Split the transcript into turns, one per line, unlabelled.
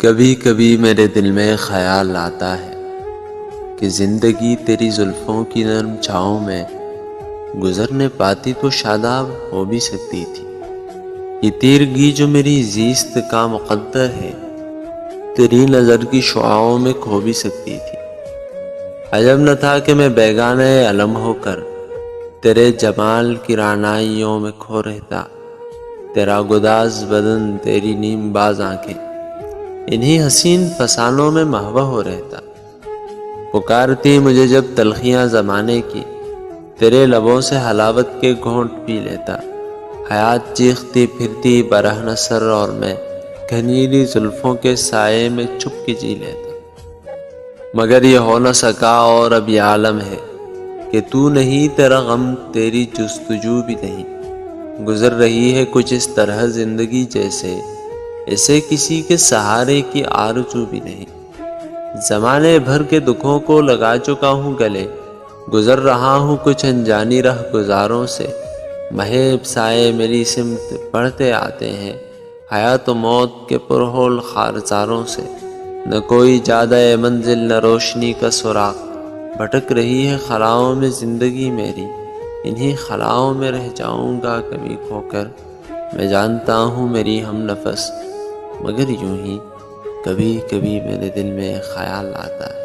کبھی کبھی میرے دل میں خیال آتا ہے کہ زندگی تیری زلفوں کی نرم چھاؤں میں گزرنے پاتی تو شاداب ہو بھی سکتی تھی۔ یہ تیرگی جو میری زیست کا مقدر ہے تیری نظر کی شعاعوں میں کھو بھی سکتی تھی۔ عجب نہ تھا کہ میں بیگانہ علم ہو کر تیرے جمال کی رعنائیوں میں کھو رہتا، تیرا گداز بدن، تیری نیم باز آنکھیں انہی حسین فسانوں میں مہوّ ہو رہتا۔ پکارتی مجھے جب تلخیاں زمانے کی، تیرے لبوں سے حلاوت کے گھونٹ پی لیتا۔ حیات چیختی پھرتی برہ نصر اور میں گھنیلی زلفوں کے سائے میں چھپ کے جی لیتا۔ مگر یہ ہو نہ سکا اور اب یہ عالم ہے کہ تو نہیں، تیرا غم، تیری جستجو بھی نہیں۔ گزر رہی ہے کچھ اس طرح زندگی جیسے اسے کسی کے سہارے کی آرزو بھی نہیں۔ زمانے بھر کے دکھوں کو لگا چکا ہوں گلے، گزر رہا ہوں کچھ انجانی رہ گزاروں سے۔ مہیب سائے میری سمت بڑھتے آتے ہیں حیات و موت کے پرہول خارزاروں سے۔ نہ کوئی جادہ منزل، نہ روشنی کا سراغ، بھٹک رہی ہے خلاؤں میں زندگی میری۔ انہی خلاؤں میں رہ جاؤں گا کبھی کھو کر، میں جانتا ہوں میری ہم نفس، مگر یوں ہی کبھی کبھی میرے دل میں خیال آتا ہے۔